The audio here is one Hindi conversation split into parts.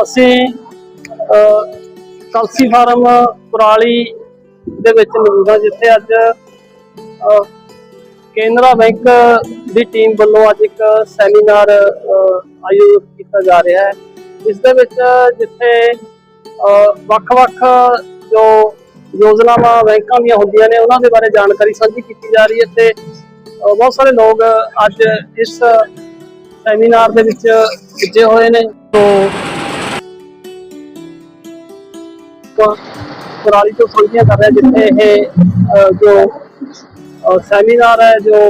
ਅਸੀਂ ਕਲਸੀ ਫਾਰਮ ਕੁਰਾਲੀ ਦੇ ਵਿੱਚ ਮੌਜੂਦ ਹਾਂ, ਜਿੱਥੇ ਅੱਜ ਕੇਨਰਾ ਬੈਂਕ ਦੀ ਟੀਮ ਵੱਲੋਂ ਅੱਜ ਇੱਕ ਸੈਮੀਨਾਰ ਆਯੋਜਿਤ ਕੀਤਾ ਜਾ ਰਿਹਾ ਹੈ। ਇਸ ਦੇ ਵਿੱਚ ਜਿੱਥੇ ਵੱਖ-ਵੱਖ ਜੋ योजनावां बैंकों ਦੀਆਂ ਹੁੰਦੀਆਂ ਨੇ ਉਹਨਾਂ ਦੇ ਬਾਰੇ ਜਾਣਕਾਰੀ ਸਾਂਝੀ ਕੀਤੀ ਜਾ ਰਹੀ ਹੈ ਤੇ बहुत सारे लोग ਅੱਜ इस ਸੈਮੀਨਾਰ ਦੇ ਵਿੱਚ ਪੁੱਜੇ ਹੋਏ ਨੇ। तो कुराली तो साझियां कर रहे जिथे ये जो सैमीनार है जो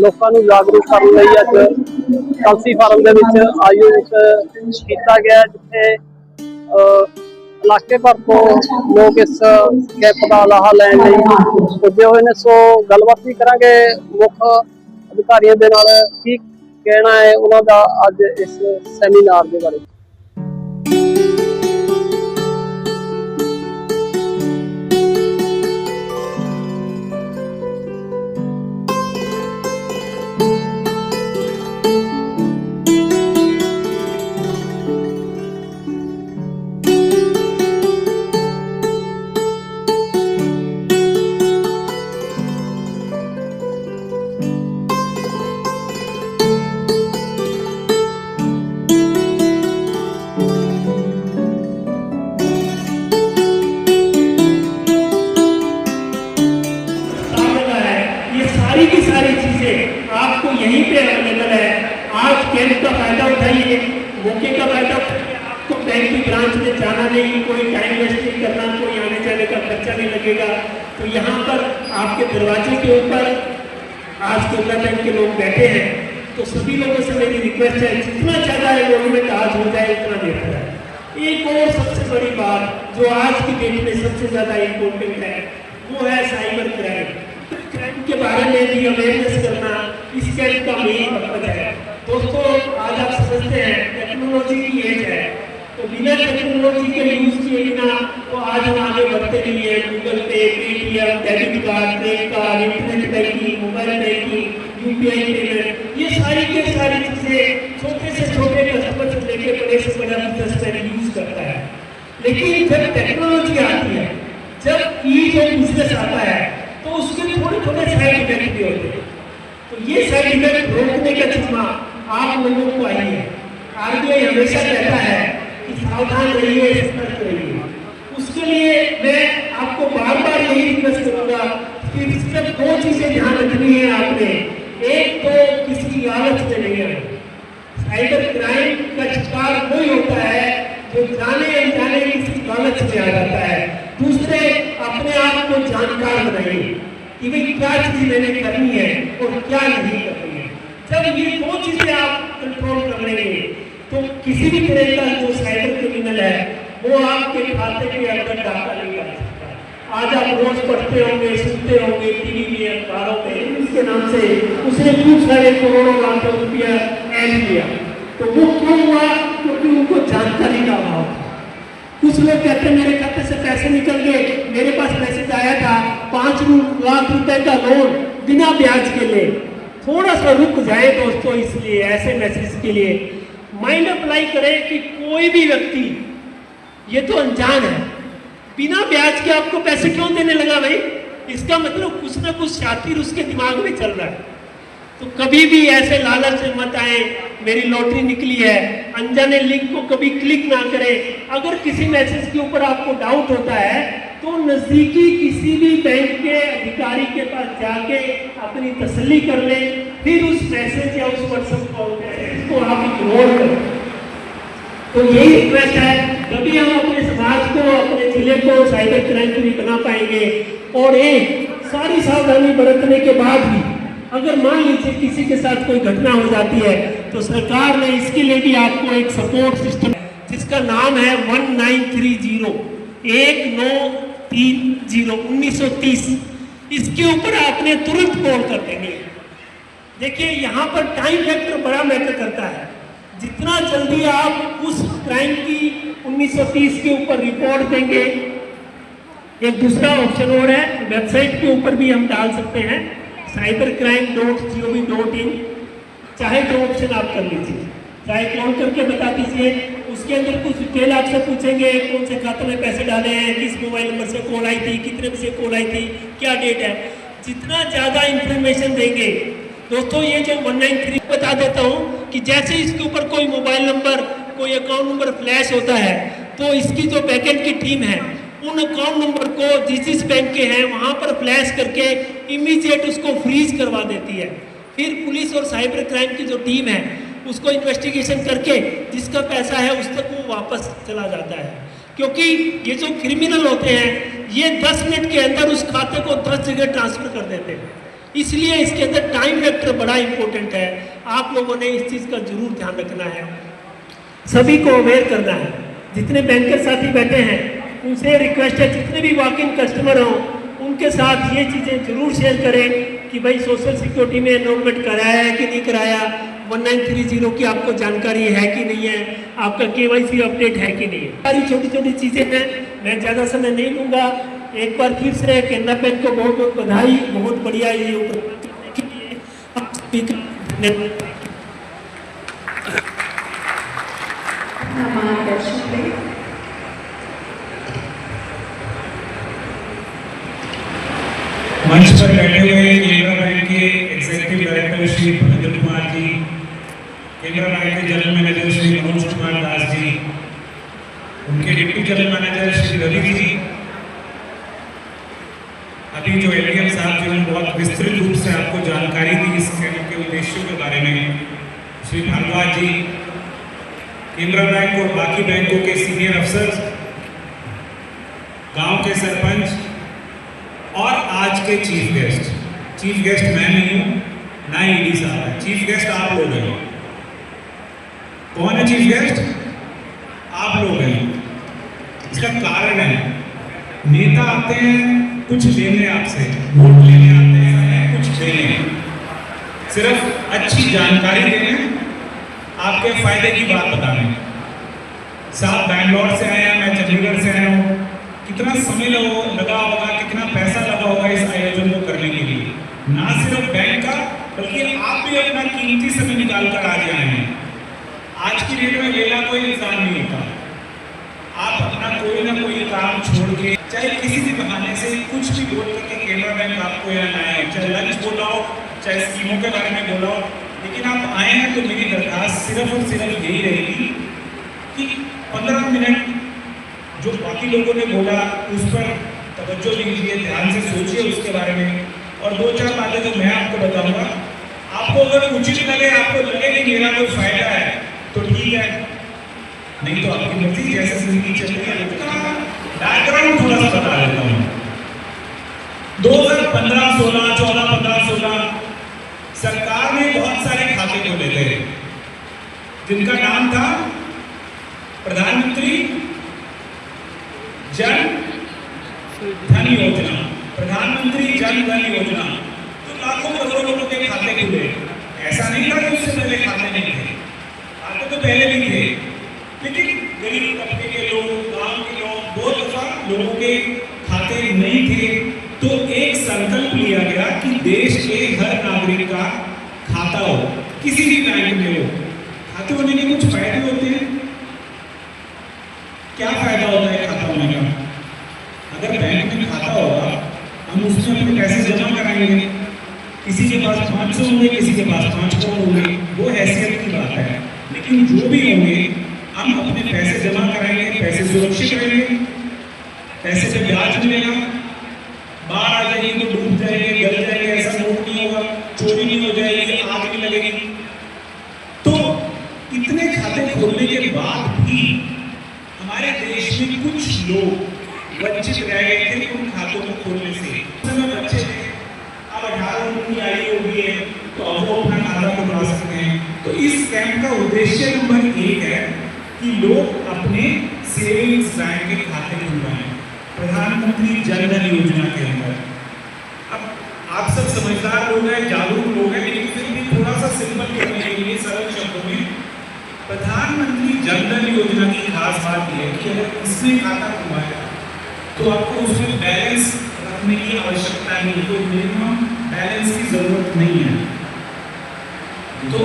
लोगों को जागरूक करने लई अज कलसी फार्म दे विच आयोजित किया गया, जिथे इलाके भर तो लोग इस कैंप का लाहा लैण लई पुजे हुए ने। सो गलबात भी करांगे मुख अधिकारियों के नाल की कहना है उन्हों का अज इस सैमीनार के बारे। की सारी चीजें आपको यहीं पे अवेलेबल है। आज कैंप का फायदा उठाइए, मौके का फायदा उठाइए। आपको बैंक की ब्रांच में जाना नहीं, कोई टाइम वेस्ट नहीं करना, कोई आने जाने का खर्चा नहीं लगेगा। तो यहाँ पर आपके दरवाजे के ऊपर आज केनरा बैंक के लोग बैठे हैं। तो सभी लोगों से मेरी रिक्वेस्ट है, जितना ज्यादा इन्वॉल्वमेंट आज हो जाए उतना बेहतर है। एक और सबसे बड़ी बात जो आज की डेट में सबसे ज्यादा इम्पोर्टेंट है वो है साइबर क्राइम। क्राइम के बारे में भी अवेयरनेस करना इस कैंप का मेन मकसद है। दोस्तों, आज आप समझते हैं टेक्नोलॉजी की एज है, तो बिना टेक्नोलॉजी के यूज किए बिना तो आज हम आगे बढ़ते नहीं है। गूगल पे, Paytm, debit card, credit card, internet banking, mobile banking, UPI payment, ये सारी के सारी चीजें छोटे से छोटे कस्टमर से लेकर बड़े से बड़ा बिजनेसमैन यूज करता है। लेकिन जब टेक्नोलॉजी आती है, जब ईज ऑफ बिजनेस आता है, तो उसके थोड़े साइड इफेक्ट भी होते हैं। तो ये साइड इफेक्ट रोकने का जिम्मा आप लोगों को आई है। आरबीआई हमेशा कहता है कि सावधान रहिए, सतर्क रहिए। उसके लिए मैं आपको बार बार यही रिक्वेस्ट करूंगा कि सिर्फ दो चीजें ध्यान रखनी है आपने। एक तो किसी लालच में नहीं आए। साइबर क्राइम का शिकार वही होता है जो जाने अनजाने किसी लालच में आ जाता है। दूसरे, अपने आप को जानकार बनाइए कि भाई क्या चीज मैंने करनी है और क्या नहीं करनी है। जब ये दो चीजें आप कंट्रोल कर लेंगे तो किसी भी तरह का जो साइबर क्रिमिनल है वो आपके खाते के अंदर डाका नहीं कर सकता। आज आप रोज पढ़ते होंगे, सुनते होंगे टीवी में, अखबारों में, इसके नाम से उसने खूब सारे करोड़ों लाखों रुपया ऐड किया। तो वो क्यों हुआ? क्योंकि उनको जानकारी का अभाव था। कुछ लोग कहते हैं मेरे खाते से पैसे निकल गए, मेरे पास मैसेज आया था 5 लाख रुपए का लोन बिना ब्याज के लिए। थोड़ा सा रुक जाए दोस्तों, इसलिए ऐसे मैसेज के लिए माइंड अप्लाई करें कि कोई भी व्यक्ति, ये तो अनजान है, बिना ब्याज के आपको पैसे क्यों देने लगा भाई? इसका मतलब कुछ ना कुछ शातिर उसके दिमाग में चल रहा है। तो कभी भी ऐसे लालच में मत आए, मेरी लॉटरी निकली है, अनजाने लिंक को कभी क्लिक ना करें। अगर किसी मैसेज के ऊपर आपको डाउट होता है तो नजदीकी किसी भी बैंक के अधिकारी के पास जाके अपनी तसल्ली कर लें, फिर उस मैसेज या उस व्हाट्सएप कॉल को आप इग्नोर करें। तो यही रिक्वेस्ट है, कभी हम अपने समाज को, अपने जिले को साइबर क्राइम फ्री बना पाएंगे। और एक सारी सावधानी बरतने के बाद भी अगर मान लीजिए किसी के साथ कोई घटना हो जाती है तो सरकार ने इसके लिए भी आपको एक सपोर्ट सिस्टम जिसका नाम है 1930 1930 इसके ऊपर आपने तुरंत कॉल कर देंगे। देखिए, यहाँ पर टाइम फैक्टर बड़ा मैटर करता है। जितना जल्दी आप उस क्राइम की 1930 के ऊपर रिपोर्ट देंगे। एक दूसरा ऑप्शन और है, वेबसाइट के ऊपर भी हम डाल सकते हैं cybercrime.gov.in, चाहे जो ऑप्शन आप कर लीजिए। ट्राई काउंट करके बता दीजिए। उसके अंदर कुछ डिटेल आपसे पूछेंगे, कौन से खाते में पैसे डाले हैं, किस मोबाइल नंबर से कॉल आई थी, कितने बजे कॉल आई थी, क्या डेट है। जितना ज़्यादा इंफॉर्मेशन देंगे दोस्तों, ये जो 193 बता देता हूँ कि जैसे इसके ऊपर कोई मोबाइल नंबर, कोई अकाउंट नंबर फ्लैश होता है तो इसकी जो बैकएंड की टीम है उन अकाउंट नंबर को जिस बैंक के हैं वहाँ पर फ्लैश करके इमीडिएट उसको फ्रीज करवा देती है। फिर पुलिस और साइबर क्राइम की जो टीम है उसको इन्वेस्टिगेशन करके जिसका पैसा है उस तक वो वापस चला जाता है। क्योंकि ये जो क्रिमिनल होते हैं ये 10 मिनट के अंदर उस खाते को 10 जगह ट्रांसफर कर देते हैं, इसलिए इसके अंदर टाइम फैक्टर बड़ा इंपॉर्टेंट है। आप लोगों ने इस चीज़ का जरूर ध्यान रखना है, सभी को अवेयर करना है। जितने बैंकर साथी बैठे हैं उनसे रिक्वेस्ट है, जितने भी वॉक इन कस्टमर हों उनके साथ ये चीज़ें जरूर शेयर करें कि भाई सोशल सिक्योरिटी में एनरोलमेंट कराया है कि नहीं कराया, 1930 की आपको जानकारी है कि नहीं है, आपका KYC अपडेट है कि नहीं है। सारी छोटी छोटी चीज़ें हैं, मैं ज़्यादा समय नहीं लूँगा। एक बार फिर से केनरा बैंक को बहुत बहुत बधाई, बहुत बढ़िया ये उपलब्धि के लिए आप सभी का धन्यवाद। मंच पर बैठे हुए केनरा बैंक के एग्जीक्यूटिव डायरेक्टर श्री भूपेंद्र कुमार जी, केनरा बैंक के जनरल मैनेजर श्री मनोज कुमार दास जी, उनके deputy general manager Shri Ravi ji, अभी जो एडीएम साहब जिन्होंने बहुत विस्तृत रूप से आपको जानकारी दी इस कैंप के उद्देश्यों के बारे में, श्री भारद्वाज जी, केनरा बैंक और बाकी बैंकों के सीनियर अफसर, गांव के सरपंच और आज के चीफ गेस्ट मैं नहीं हूं, ना ईडी साहब है, चीफ गेस्ट आप लोग हैं। कौन है चीफ गेस्ट? आप लोग हैं। इसका कारण है, नेता आते हैं कुछ लेने आपसे, वोट लेने आते हैं कुछ देने, सिर्फ अच्छी जानकारी देने, आपके फायदे की बात बताने। साहब बैंगलोर से आए हैं, मैं चंडीगढ़ से आया हूँ, कितना समय लगा होगा, कितना पैसा लगा होगा इस आयोजन को करने के लिए। ना सिर्फ बैंक का बल्कि आप भी अपना कीमती समय निकाल कर आज आए हैं। आज की डेट में वेला कोई इंसान नहीं होता, आप अपना कोई ना कोई काम छोड़ के चाहे किसी भी बहाने से कुछ भी बोल करके केनरा बैंक आपको यहाँ लाए, चाहे लंच बोला हो, चाहे स्कीमों के बारे में बोला हो, लेकिन आप आए हैं तो मेरी दरखास्त सिर्फ और सिर्फ यही रहेगी कि 15 मिनट जो बाकी लोगों ने बोला उस पर तवज्जो दीजिए, ध्यान से सोचिए उसके बारे में, और 2-4 बातें जो मैं आपको बताऊंगा, आपको अगर उचित लगे, आपको लगे कि मेरा कोई फायदा है तो ठीक है, नहीं तो आपकी मर्जी, जैसे जिंदगी चल रही है। बैकग्राउंड थोड़ा सा बता देता हूँ। 2015-16, 14-15-16 सरकार ने बहुत सारे खाते खोले थे जिनका नाम था प्रधानमंत्री जन धन योजना, प्रधानमंत्री जन धन योजना। तो लाखों करोड़ों लोगों के खाते खुले। ऐसा नहीं था कि उससे पहले खाते नहीं थे, खाते तो पहले भी थे, लेकिन गरीब तबके के लोग, गांव के लोग, बहुत दफा लोगों के खाते नहीं थे। तो एक संकल्प लिया गया कि देश के हर नागरिक का खाता हो, किसी भी बैंक में हो। खाते होने के कुछ फायदे होते हैं। क्या फायदा होता है खाता होने का? अगर बैंक में खाता होगा, हम उसमें अपने पैसे जमा कराएंगे, किसी के पास 500 होंगे, किसी के पास 5 करोड़ होंगे, वो हैसियत की बात है। लेकिन जो भी होंगे हम अपने पैसे जमा कराएंगे, पैसे सुरक्षित रहेंगे, पैसे पे ब्याज मिलेगा, बाढ़ आ जाएगी तो डूब जाएंगे, गल जाएंगे, ऐसा नोट नहीं होगा, चोरी नहीं हो जाएगी, आग नहीं लगेगी। तो इतने खाते खोलने के बाद भी हमारे देश में कुछ लोग वंचित रह गए थे उन खातों को खोलने से। समय बच्चे थे, अब 18 की आयु हो गई है तो अब वो अपना खाता खुलवा सकते हैं। तो इस कैंप का उद्देश्य नंबर 1 है कि लोग अपने सेविंग्स बैंक के खाते खुलवाएं प्रधानमंत्री जन धन योजना के अंदर। अब आप सब समझदार लोग हैं, जागरूक लोग हैं, लेकिन फिर भी थोड़ा सा सिंपल करने के लिए सरल शब्दों में, प्रधानमंत्री जन धन योजना की खास बात यह है कि अगर इसमें खाता खुलवाया तो आपको उसमें बैलेंस रखने की आवश्यकता नहीं, कोई मिनिमम बैलेंस की जरूरत नहीं है। तो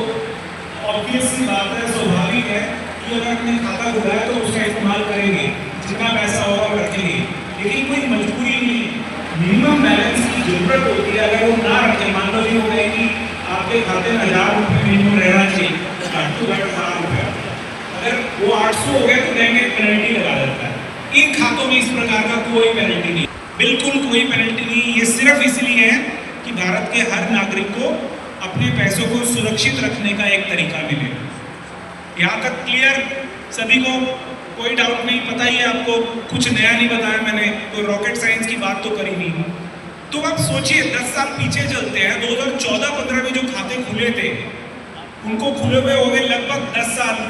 ऑब्वियस सी बात है, कि अगर अपने खाता खुलाया तो उसका इस्तेमाल करेंगे, जितना पैसा होगा वो रखेंगे, लेकिन कोई मजबूरी नहीं है। मिनिमम बैलेंस की जरूरत होती है, अगर वो ना रखें, मान लो ये हो गए कि आपके खाते में 1000 रुपये मिनिमम रहना चाहिए, घट टू घट 1000 रुपया, अगर वो 800 हो गए तो बैंक एक पेनल्टी लगा देता है। इन खातों में इस प्रकार का कोई पेनल्टी नहीं, बिल्कुल कोई पेनल्टी नहीं। ये सिर्फ इसलिए है कि भारत के हर नागरिक को अपने पैसों को सुरक्षित रखने का एक तरीका मिले। यहाँ तक क्लियर सभी को? कोई डाउट नहीं? पता ही है आपको, कुछ नया नहीं बताया मैंने, कोई रॉकेट साइंस की बात तो करी नहीं। तो आप सोचिए 10 साल पीछे चलते हैं, 2014-15 में जो खाते खुले थे उनको खुले हुए हो गए लगभग 10 साल।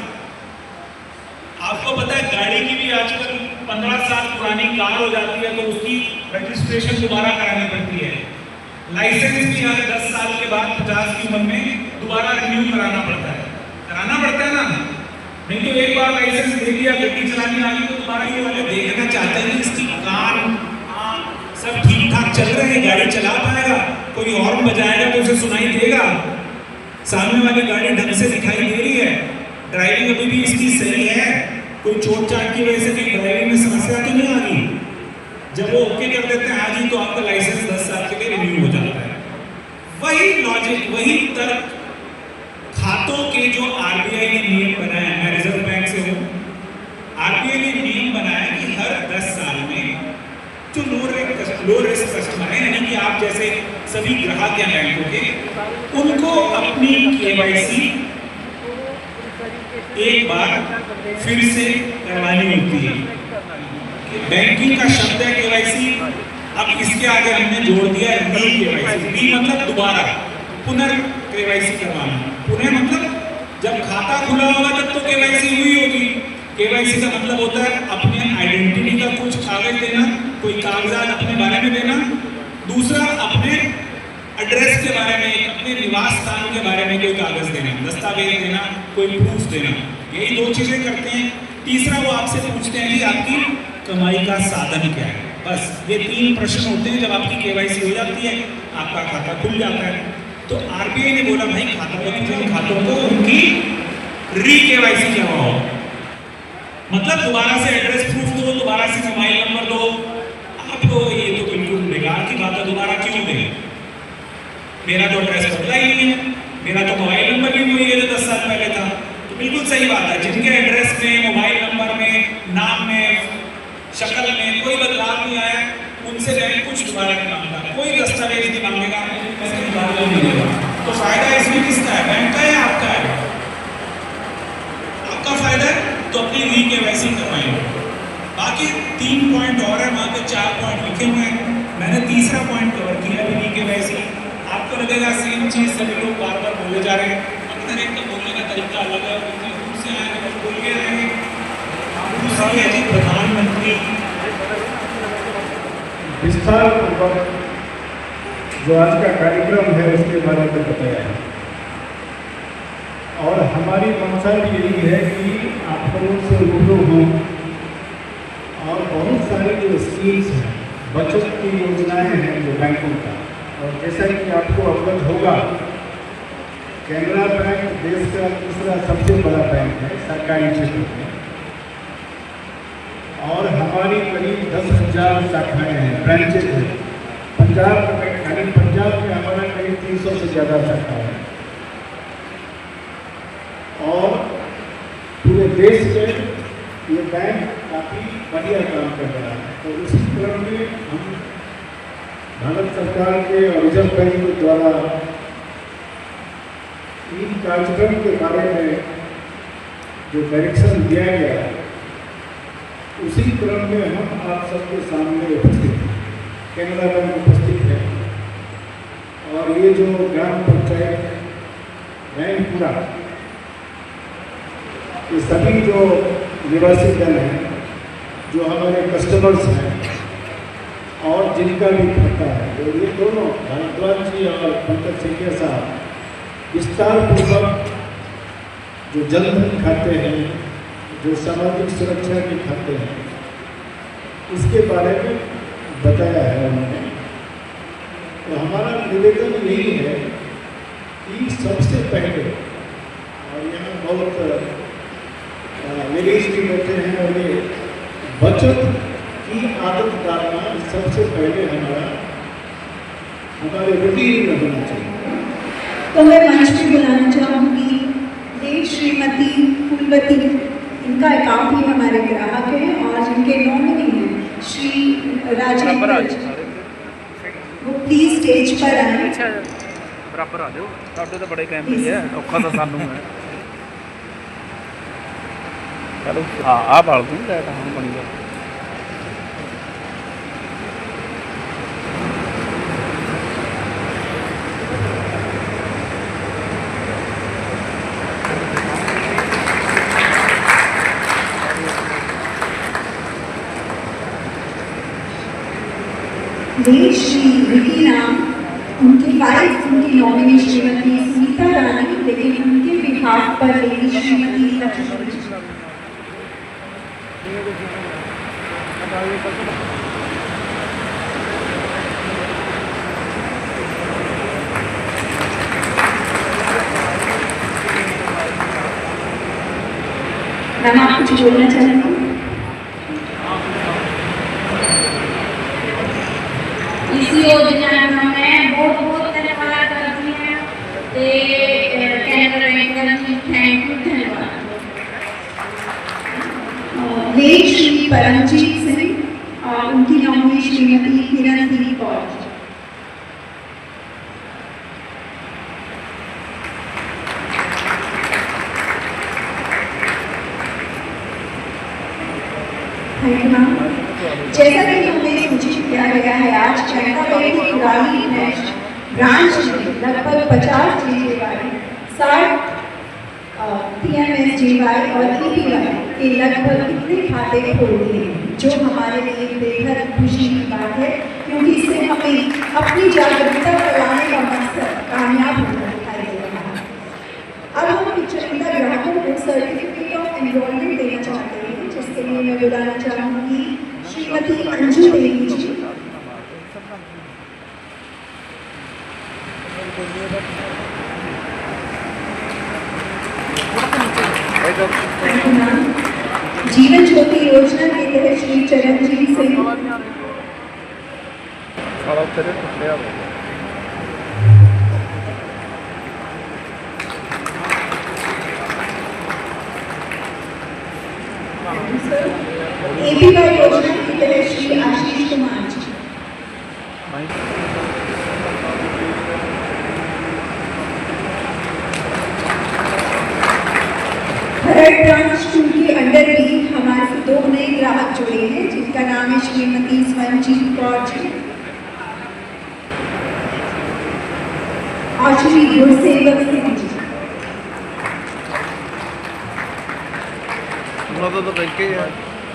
आपको पता है गाड़ी की भी आजकल 15 साल पुरानी कार हो जाती है तो उसकी रजिस्ट्रेशन दोबारा करानी पड़ती है। लाइसेंस भी हर 10 साल के बाद 50 की उम्र में दोबारा रिन्यू कराना पड़ता है ना। नहीं तो एक बार लाइसेंस दे दिया, गड्डी चलानी आ गई तो दोबारा ये वाले देखना चाहते हैं इसकी कार सब ठीक ठाक चल रहे हैं, गाड़ी चला पाएगा, कोई हॉर्न बजाएगा तो उसे सुनाई देगा, सामने वाली गाड़ी ढंग से दिखाई दे रही है, ड्राइविंग अभी भी इसकी सही है, कोई चोट चाट की वजह से कहीं ड्राइविंग में समस्या तो नहीं आ रही। जब वो ओके कर देते हैं आज ही तो आपका लाइसेंस 10 साल के लिए रिन्यू हो जाता है। वही लॉजिक, वही तर्क खातों के जो आरबीआई ने नियम बनाया, मैं रिजर्व बैंक से हूँ, आरबीआई ने नियम बनाया कि हर 10 साल में जो लो रिस्क कस्टमर है, यानी कि आप जैसे सभी ग्राहक या बैंकों के, उनको अपनी केवाईसी एक बार फिर से करवानी होती है। बैंकिंग का शब्द है केवाईसी, अब इसके आगे हमने जोड़ दिया है री केवाईसी। री मतलब दोबारा, पुनर्केवाईसी करवाना। पुनः मतलब जब खाता खुला होगा तब तो केवाईसी हुई होगी। केवाईसी का मतलब होता है अपने आइडेंटिटी का कुछ कागज देना, कोई कागजात अपने बारे में देना, दूसरा अपने एड्रेस के बारे में, अपने निवास स्थान के बारे में कोई कागज देना, दस्तावेज देना, कोई प्रूफ देना। यही 2 चीजें करते हैं। तीसरा वो आपसे पूछते हैं कि आपकी कमाई का साधन क्या है। बस ये 3 प्रश्न होते हैं। जब आपकी केवाईसी हो जाती है आपका खाता खुल जाता है। तो आरबीआई ने बोला भाई खातों को उनकी री केवाईसी करवाओ, मतलब दोबारा से एड्रेस प्रूफ दो, दोबारा से मोबाइल नंबर दो। आप ये तो बिल्कुल बेकार की बात है, दोबारा क्यों दें? मेरा तो एड्रेस बदला ही नहीं है, मेरा तो मोबाइल नंबर भी वही है जो 10 साल पहले था। तो बिल्कुल सही बात है, जिनके एड्रेस में, मोबाइल नंबर में, नाम में, शक्ल में कोई बदलाव नहीं आया, उनसे बैंक कुछ दोबारा नहीं मांगता, कोई दस्तावेज नहीं मांगेगा, पैसे निकालने नहीं देगा। तो फायदा इसमें किसका है? बैंक का है, आपका है? आपका फायदा है तो अपनी री केवाईसी करवाएंगे। बाकी 3 पॉइंट और है, वहाँ पे 4 पॉइंट लिखे हुए हैं। मैंने तीसरा पॉइंट कवर किया है री केवाईसी। आपको लगेगा सेम चीज सभी लोग बार बार बोले जा रहे हैं, अक्सर एक तो बोलने का तरीका अलग है, से आए तो बोल के रहे। दूसरी है जी प्रधानमंत्री विस्तार पूर्वक जो आज का कार्यक्रम है उसके बारे में बताया है, और हमारी मंशा भी यही है कि आप लोगों से रूबरू हों और बहुत सारी जो स्कीम्स हैं, बचत की योजनाएं हैं जो बैंकों का, और जैसा कि आपको अवगत होगा कैनरा बैंक देश का दूसरा सबसे बड़ा बैंक है सरकारी क्षेत्र में, और हमारी करीब 10,000 शाखाएँ हैं, ब्रांचेज हैं। पंजाब में, खाली पंजाब में हमारा करीब 300 से ज़्यादा शाखाएँ हैं, और पूरे देश में ये बैंक काफ़ी बढ़िया काम कर रहा है। तो उसी क्रम में हम भारत सरकार के और रिजर्व बैंक के द्वारा इन कार्यक्रम के बारे में जो डायरेक्शन दिया गया उसी क्रम में हम आप सबके सामने उपस्थित हैं। कैनरा बैंक उपस्थित है, और ये जो ग्राम पंचायत बैंकपुरा, ये सभी जो निवासी जन हैं, जो हमारे कस्टमर्स हैं और जिनका भी खाता है, तो ये दोनों भारद्वाज जी और पंकज सिंह साहब विस्तार पूर्वक जो जनधन खाते हैं, जो सामाजिक सुरक्षा के खाते हैं, इसके बारे में बताया है उन्होंने। तो हमारा निवेदन यही है कि सबसे पहले, और यहाँ बहुत लेडीज भी बैठे हैं और ये बचत की आदत डालना सबसे पहले हमारे रूटीन में होना चाहिए। तो मैं मंच पे बुलाना चाहूँगी देव श्रीमती फूलवती, इनका अकाउंट ही हमारे ग्राहक हैं और जिनके नॉमिनी हैं श्री राजेंद्र, वो प्लीज स्टेज पर आए। बराबर आ जाओ, साढ़े तो बड़े कैमरे है, औखा तो सानू है। चलो हाँ आ बाल दूँ लाइट हम बनी गया। देव श्री विकी नाम, उनकी वाइफ उनकी नॉमिनी श्रीमती सुनीता रानी, लेकिन उनके बिहाफ पर लेडी श्रीमती लक्ष्मी। मैम आप कुछ बोलना चाहेंगे? इस योजना का मैं बहुत बहुत धन्यवाद करती हूँ ते कैनरा बैंक का थैंक यू धन्यवाद। देव श्री परमजीत सिंह और उनकी nominee Shrimati Kiran the Kaur. Thank you ma'am. जैसा कि हमें सूचित किया गया है, आज कैनरा बैंक की पुरानी ब्रांच में लगभग 50 जीजेवाई, 60 पीएमएसजेवाई और ईपीवाई के लगभग इतने खाते खोल दिए हैं, जो हमारे लिए बेहद खुशी की बात है, क्योंकि इससे हमें अपनी जागरूकता फैलाने का मकसद कामयाब होता दिखाई दे रहा है। अब हम चुनिंदा ग्राहकों को सर्टिफिकेट ऑफ एनरोलमेंट देना चाहते हैं, जिसके लिए मैं बुलाना चाहूँगी श्रीमती अंजू देवी जी। जीवन ज्योति योजना के तहत श्री चरणजीत सिंह। एपीवाई योजना के तहत श्री आशीष कुमार जी। थर्ड ब्रांच 2 के अंडर भी हमारे से 2 नए ग्राहक जुड़े हैं, जिनका नाम है श्रीमती स्वयंजीत कौर जी और श्री गुरसेवक सिंह जी। तो बैंक है,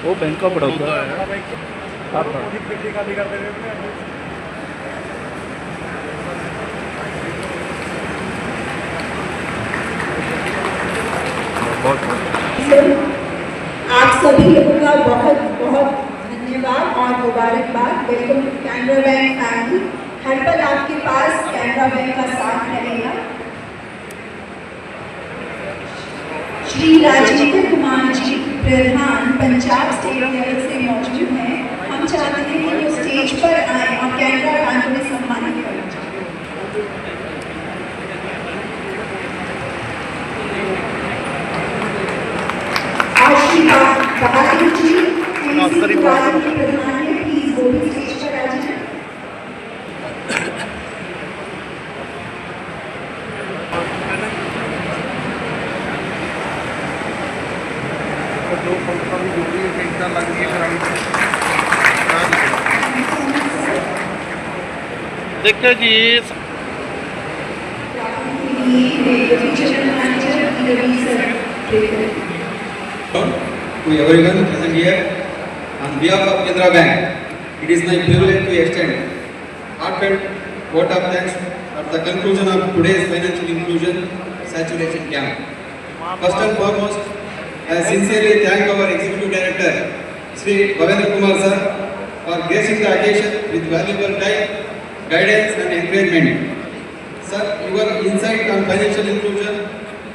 वो बैंक ऑफ बड़ौदा है। आप सभी लोगों का बहुत बहुत धन्यवाद और मुबारकबाद। Welcome to Canara Bank family. हर पल आपके पास कैनरा बैंक का साथ रहेगा। श्री राजेंद्र कुमार जी प्रधान पंजाब स्टेट लेवल से मौजूद हैं। हम चाहते हैं कि वो स्टेज पर आए और कैनरा बैंक में सम्मानित करें। बहादुर जी प्रधान है, प्लीज वो भी स्टेज पर आ जाए। देखिए जी to everyone present here, on behalf of Canara Bank, it is my privilege to extend heartfelt vote of thanks at the conclusion of today's financial inclusion saturation camp. First and foremost, I sincerely thank our Executive Director, Sri Bhavendra Kumar sir, for gracing the occasion with valuable time, guidance and encouragement. Sir, your insight on financial inclusion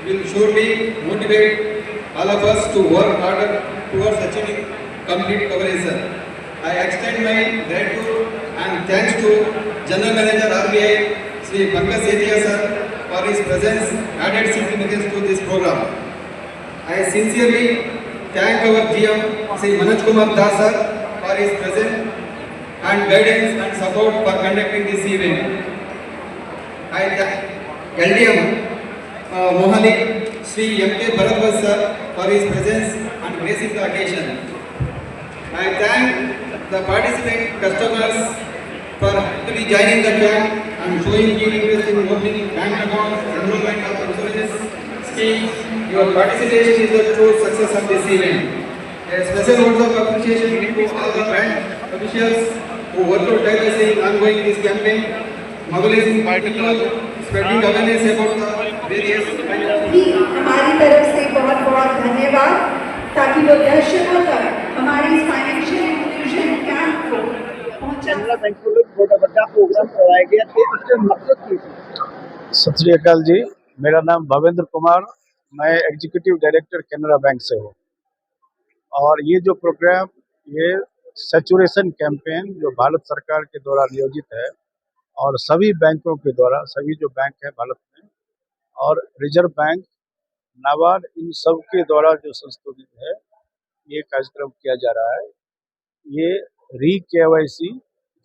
will surely motivate all of us to work harder towards achieving complete coverage, sir. I extend my gratitude and thanks to General Manager RBI, Sri Pankaj Sethia sir, for his presence added significance to this program. I sincerely thank our GM, Sri Manoj Kumar Das sir, for his presence and guidance and support for conducting this event. I thank LDM Mohali, Sri M.K. Bharadwaj sir, for his presence and gracing the occasion. I thank the participant customers for happily joining the camp and showing keen interest in opening bank accounts, enrollment of insurance schemes. Your participation is the true success of this event. A special words of appreciation to all the bank officials who worked tirelessly in ongoing this campaign, mobilizing people, spreading awareness about the various भी हमारी तरफ से बहुत बहुत धन्यवाद, ताकि वो दर्शकों तक हमारे इस फाइनेंशियल इंक्लूजन कैंप को पहुंचा। कैनरा बैंक को बहुत बड़ा प्रोग्राम करवाया गया था, इसका मकसद क्या था? सत श्री अकाल जी, मेरा नाम भवेंद्र कुमार, मैं एग्जीक्यूटिव डायरेक्टर कैनरा बैंक से हूँ। और ये जो प्रोग्राम, ये सैचुरेशन कैंपेन जो भारत सरकार के द्वारा नियोजित है और सभी बैंकों के द्वारा, सभी जो बैंक है भारत में और रिजर्व बैंक, नाबार्ड, इन सब के द्वारा जो संशोधित है, ये कार्यक्रम किया जा रहा है। ये KYC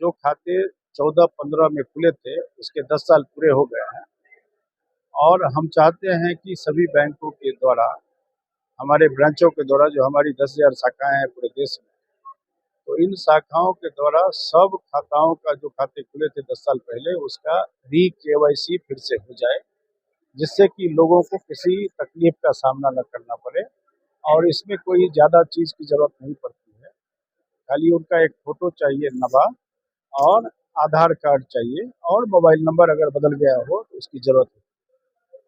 जो खाते 14-15 में खुले थे, उसके 10 साल पूरे हो गए हैं और हम चाहते हैं कि सभी बैंकों के द्वारा, हमारे ब्रांचों के द्वारा, जो हमारी 10,000 शाखाएं हैं पूरे देश में, तो इन शाखाओं के द्वारा सब खाताओं का जो खाते खुले थे 10 साल पहले, उसका KYC फिर से हो जाए, जिससे कि लोगों को किसी तकलीफ का सामना न करना पड़े। और इसमें कोई ज़्यादा चीज़ की ज़रूरत नहीं पड़ती है, खाली उनका एक फ़ोटो चाहिए नवा और आधार कार्ड चाहिए और मोबाइल नंबर अगर बदल गया हो तो उसकी ज़रूरत है।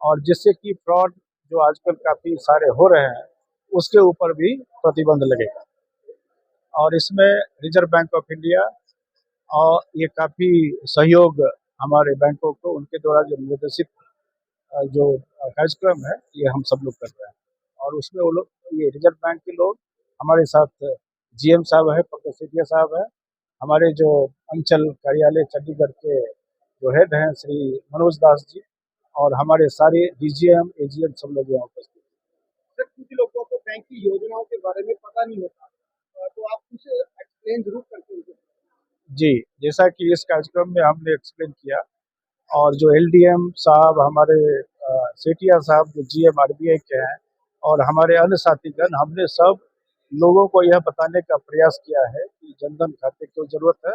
और जिससे कि फ्रॉड जो आजकल काफ़ी सारे हो रहे हैं, उसके ऊपर भी प्रतिबंध लगेगा। और इसमें रिजर्व बैंक ऑफ इंडिया और ये काफ़ी सहयोग हमारे बैंकों को, उनके द्वारा जो निर्देशित जो कार्यक्रम है, ये हम सब लोग कर रहे हैं। और उसमें वो लोग, ये रिजर्व बैंक के लोग हमारे साथ GM साहब है, पंकज सेठिया साहब है, हमारे जो अंचल कार्यालय चंडीगढ़ के जो हेड हैं श्री मनोज दास जी, और हमारे सारे DGM AGM सब लोग यहाँ उपस्थित हैं। सर, कुछ लोगों को बैंक की योजनाओं के बारे में पता नहीं होता, तो आप कुछ एक्सप्लेन जरूर करते हैं। जी, जैसा कि इस कार्यक्रम में हमने एक्सप्लेन किया, और जो LDM साहब, हमारे सेठिया साहब जो GM RBI के हैं, और हमारे अन्य साथीगण, हमने सब लोगों को यह बताने का प्रयास किया है कि जनधन खाते क्यों ज़रूरत है,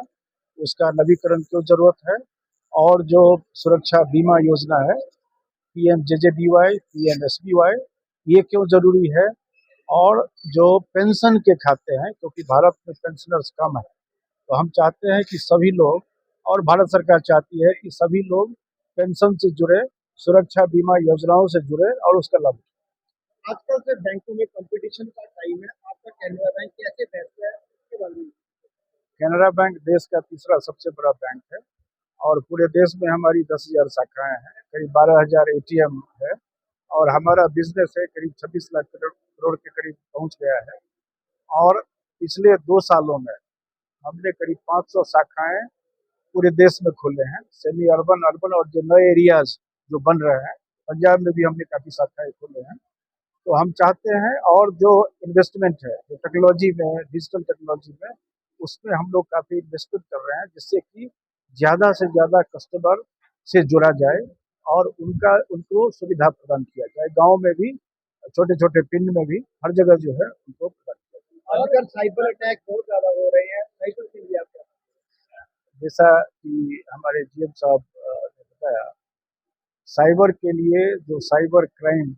उसका नवीकरण क्यों ज़रूरत है, और जो सुरक्षा बीमा योजना है PMJJBY, PMSBY, ये क्यों ज़रूरी है, और जो पेंशन के खाते हैं, क्योंकि भारत में पेंशनर्स कम है, तो हम चाहते हैं कि सभी लोग, और भारत सरकार चाहती है कि सभी लोग पेंशन से जुड़े, सुरक्षा बीमा योजनाओं से जुड़े और उसका लाभ। आजकल से बैंकों में कंपटीशन का टाइम है, आपका कैनरा बैंक कैसे बैठता है, इसके बारे में? कैनरा बैंक देश का तीसरा सबसे बड़ा बैंक है और पूरे देश में हमारी 10,000 शाखाएं हैं, करीब 12,000 ATM है, और हमारा बिजनेस है करीब 26 लाख करोड़ के करीब पहुंच गया है। और पिछले 2 सालों में हमने करीब 500 शाखाएं पूरे देश में खोले हैं, सेमी अर्बन, अर्बन, और जो नए एरियाज जो बन रहे हैं, पंजाब में भी हमने काफ़ी शाखाएं खोले हैं। तो हम चाहते हैं, और जो इन्वेस्टमेंट है जो टेक्नोलॉजी में, डिजिटल टेक्नोलॉजी में, उसमें हम लोग काफ़ी इन्वेस्टमेंट कर रहे हैं, जिससे कि ज़्यादा से ज़्यादा कस्टमर से जुड़ा जाए और उनको सुविधा प्रदान किया जाए। गाँव में भी, छोटे छोटे पिंड में भी, हर जगह जो है उनको प्रदान किया जाए। आजकल साइबर अटैक बहुत ज़्यादा हो रहे हैं, साइबर के लिए आप क्या? जैसा कि हमारे GM साहब ने बताया, साइबर के लिए जो साइबर क्राइम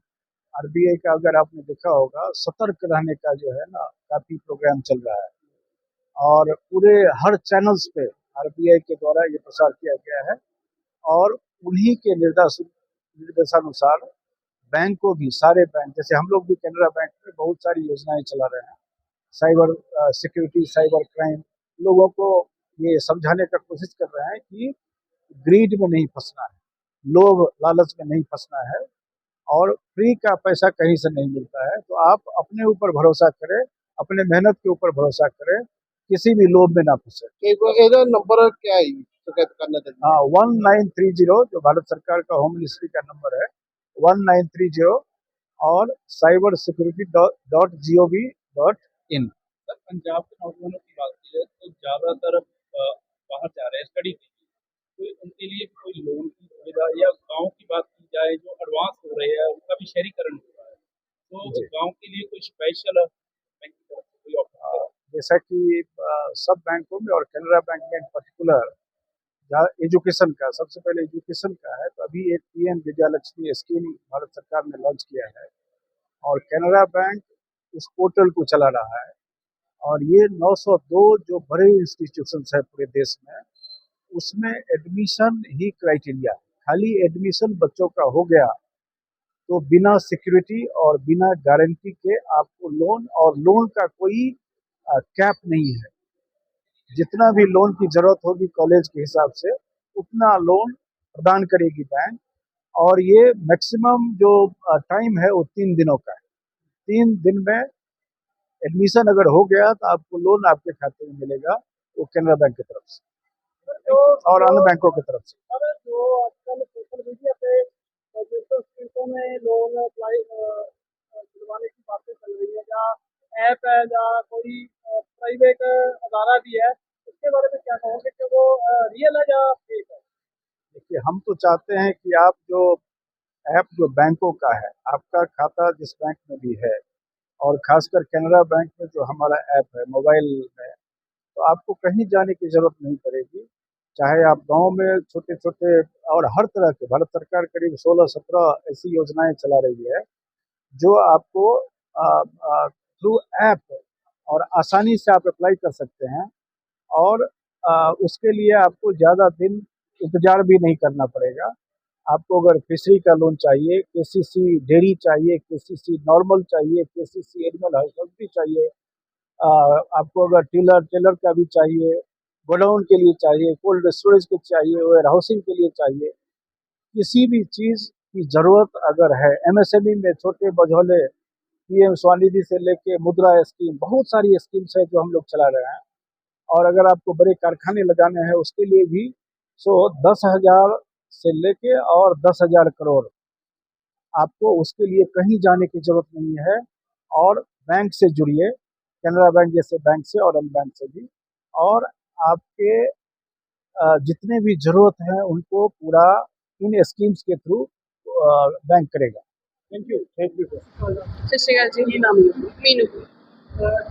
RBI का, अगर आपने देखा होगा, सतर्क रहने का जो है ना, काफ़ी प्रोग्राम चल रहा है, और पूरे हर चैनल्स पे RBI के द्वारा ये प्रसार किया गया है। और उन्हीं के निर्देशानुसार बैंक को भी, सारे बैंक, जैसे हम लोग भी कैनरा बैंक में बहुत सारी योजनाएं चला रहे हैं, साइबर सिक्योरिटी, साइबर क्राइम, लोगों को ये समझाने का कोशिश कर रहे हैं कि ग्रीड में नहीं फंसना है, लोभ लालच में नहीं फंसना है, और फ्री का पैसा कहीं से नहीं मिलता है। तो आप अपने ऊपर भरोसा करें, अपने मेहनत के ऊपर भरोसा करें, किसी भी लोभ में ना फंसे। ਇਹਦਾ ਨੰਬਰ क्या है शिकायत करना चाहिए? हाँ, 1930 जो भारत सरकार का होम मिनिस्ट्री का नंबर है, 1930 और cybersecurity.gov.in। पंजाब के नौजवानों की बात की जाए तो ज़्यादातर बाहर जा रहे हैं स्टडी के लिए, तो उनके लिए कोई लोन की सुविधा, या गांव की बात की जाए जो एडवांस हो रहे हैं उनका भी शहरीकरण हो रहा है, तो गांव के लिए कोई स्पेशल बैंक की तरफ से कोई ऑफर? जैसा कि सब बैंकों में और कैनरा बैंक में इन पर्टिकुलर एजुकेशन का, सबसे पहले एजुकेशन का है, तो अभी एक पीएम विद्यालक्ष्मी स्कीम भारत सरकार ने लॉन्च किया है और कैनरा बैंक उस पोर्टल को चला रहा है। और ये 902 जो बड़े इंस्टीट्यूशंस है पूरे देश में, उसमें एडमिशन ही क्राइटेरिया, खाली एडमिशन बच्चों का हो गया तो बिना सिक्योरिटी और बिना गारंटी के आपको लोन, और लोन का कोई कैप नहीं है। जितना भी लोन की जरूरत होगी कॉलेज के हिसाब से उतना लोन प्रदान करेगी बैंक। और ये मैक्सिमम जो टाइम है वो 3 दिनों का है। 3 दिन में एडमिशन अगर हो गया तो आपको लोन आपके खाते में मिलेगा, वो कैनरा बैंक की तरफ से और अन्य बैंकों की तरफ से। जो आजकल सोशल मीडिया पे स्कीमों में लोन अप्लाई दिलवाने की बातें चल रही है, या ऐप है या कोई प्राइवेट अदारा भी है, उसके बारे में क्या कहोगे कि वो रियल है या फेक है? देखिए, हम तो चाहते हैं कि आप जो ऐप जो बैंकों का है, आपका खाता जिस बैंक में भी है और खासकर कैनरा बैंक में जो हमारा ऐप है मोबाइल में, तो आपको कहीं जाने की जरूरत नहीं पड़ेगी। चाहे आप गांव में छोटे छोटे, और हर तरह के भारत सरकार करीब 16-17 ऐसी योजनाएं चला रही है जो आपको थ्रू ऐप और आसानी से आप अप्लाई कर सकते हैं। और उसके लिए आपको ज़्यादा दिन इंतजार भी नहीं करना पड़ेगा। आपको अगर फिशरी का लोन चाहिए, केसीसी डेयरी चाहिए, केसीसी नॉर्मल चाहिए, केसीसी एनिमल हस्बेंड्री चाहिए, आपको अगर टेलर का भी चाहिए, गोडाउन के लिए चाहिए, कोल्ड स्टोरेज के चाहिए, वेयर हाउसिंग के लिए चाहिए, किसी भी चीज़ की ज़रूरत अगर है, एमएसएमई में छोटे मझोले पीएम स्वनिधि से लेके मुद्रा स्कीम, बहुत सारी स्कीम्स है जो हम लोग चला रहे हैं। और अगर आपको बड़े कारखाने लगाने हैं उसके लिए भी 10,000 से लेके और 10,000 करोड़, आपको उसके लिए कहीं जाने की जरूरत नहीं है। और बैंक से जुड़िए, कैनरा बैंक जैसे बैंक से और अन्य बैंक से भी, और आपके जितने भी जरूरत हैं उनको पूरा इन स्कीम्स के थ्रू बैंक करेगा। Thank you. सत श्री अकाल जी। ਕੀ ਨਾਮ ਹੈ? मीनू।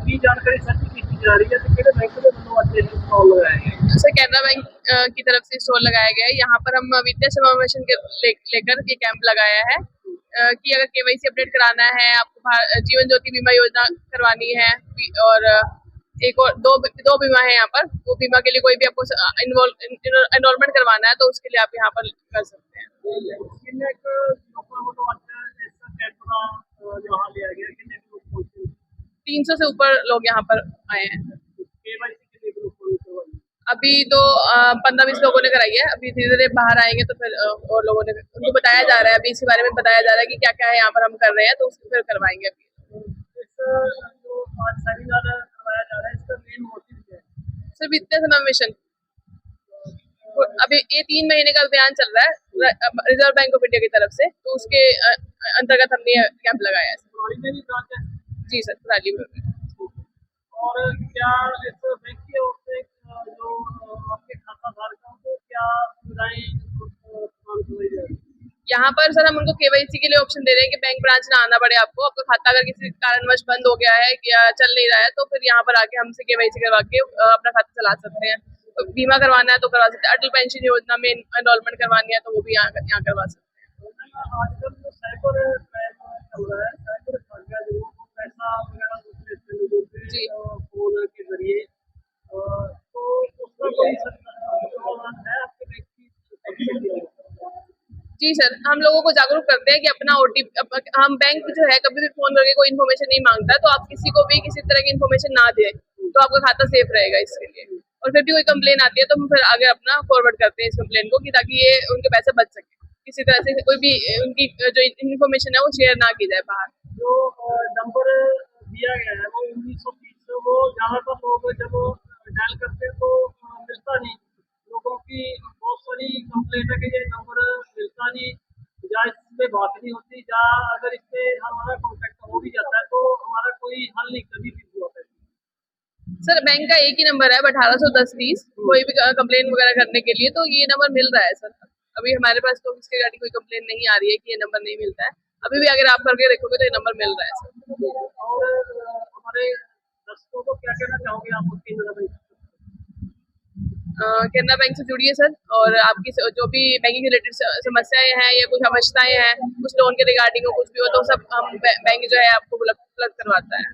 ਕੀ ਜਾਣਕਾਰੀ ਸਾਂਝੀ ਕੀਤੀ ਜਾ ਰਹੀ ਹੈ ਤੇ ਕਿਹੜੇ बैंक ਦੇ ਵੱਲੋਂ ਅੱਜ ਇਹ ਸਟਾਲ लगाया गया है? सर कैनरा बैंक की तरफ से स्टॉल लगाया गया है। यहाँ पर हम विद्या समावेशन के लेकर ये कैंप लगाया है कि अगर केवाईसी अपडेट कराना है, आपको जीवन ज्योति बीमा योजना करवानी है, और एक और दो बीमा है यहाँ पर, वो बीमा के लिए कोई भी आपको एनरोलमेंट करवाना है तो उसके लिए आप यहाँ पर कर सकते हैं। ਕਿੰਨੇ ਕੁ ਲੋਕਾਂ ਵੱਲੋਂ ਅੱਜ ਇਸ ਕੈਂਪ ਦਾ ਜਵਾਬ ਲਿਆ ਗਿਆ? ਕਿੰਨੇ ਕੁ ਲੋਕ ਪਹੁੰਚੇ? 300 से ऊपर लोग यहाँ पर आए हैं। केवाईसी कितने कुछ लोगों ने करवाई? अभी तो 15-20 लोगों ने कराई है। अभी धीरे धीरे बाहर आएंगे तो फिर और लोगों ने, उनको बताया जा रहा है, अभी इसके बारे में बताया जा रहा है कि क्या क्या है यहाँ पर हम कर रहे हैं, तो उसको फिर करवाएंगे। अभी इस जो आज सेमिनार करवाया जा रहा है, इसका मेन मोटिव क्या है? सर वित्तीय समावेशन, अभी ये 3 महीने का अभियान चल रहा है रिजर्व बैंक ऑफ इंडिया की तरफ से, तो उसके अंतर्गत हमने कैंप लगाया है। कुराली में भी ब्रांच है? जी सर, कुराली में। और क्या इस बैंक की ओर से जो आपके खाता धारकों को क्या सुविधाएं प्रदान की जा रही है? यहाँ पर सर हम उनको केवाईसी के लिए ऑप्शन दे रहे हैं कि बैंक ब्रांच ना आना पड़े आपको। आपका खाता अगर किसी कारणवश बंद हो गया है या चल नहीं रहा है तो फिर यहाँ पर आके हमसे केवाईसी करवा के अपना खाता चला सकते हैं। तो बीमा करवाना है तो करवा सकते हैं, अटल पेंशन योजना में एनरोलमेंट करवानी है तो वो भी यहाँ करवा सकते हैं। आजकल जो साइबर क्राइम चल रहा है, साइबर ठगियां जो पैसा वगैरह दूसरे से लोगों से फोन के जरिए, तो उसका कोई समाधान है आपके बैंक की? जी सर, हम लोगों को जागरूक करते हैं कि अपना OTP, हम बैंक जो है कभी भी फोन करके कोई इन्फॉर्मेशन नहीं मांगता, तो आप किसी को भी किसी तरह की इन्फॉर्मेशन ना दें तो आपका खाता सेफ रहेगा इसके लिए। और फिर भी कोई कंप्लेन आती है तो हम फिर आगे अपना फॉरवर्ड करते हैं इस कंप्लेन को, कि ताकि ये उनके पैसे बच सके, किसी तरह से कोई भी उनकी जो इन्फॉर्मेशन है वो शेयर ना की जाए बाहर। जो नंबर दिया गया है वो 1930, वो ज़्यादातर लोग जब डायल करते हैं तो मिलता नहीं। लोगों की बहुत सारी कंप्लेंट है कि ये नंबर मिलता नहीं, या इससे बात नहीं होती, या अगर इससे हमारा कॉन्टेक्ट हो भी जाता है तो हमारा कोई हल नहीं कभी भी हुआ है। सर बैंक का एक ही नंबर है 1810 कोई भी कंप्लेन वगैरह करने के लिए, तो ये नंबर मिल रहा है सर। अभी हमारे पास तो इसके रिगार्डिंग कोई कंप्लेन नहीं आ रही है कि ये नंबर नहीं मिलता है। अभी भी अगर आप करके देखोगे तो ये नंबर मिल रहा है सर। और हमारे दर्शकों को क्या कहना चाहोगे आप केनरा बैंक? केनरा बैंक से जुड़िए सर, और आपकी जो भी बैंकिंग रिलेटेड समस्याएं हैं या कुछ आवश्यकताएं हैं, कुछ लोन के रिगार्डिंग हो, कुछ भी हो, तो सब हम बैंक जो है आपको उपलब्ध करवाता है।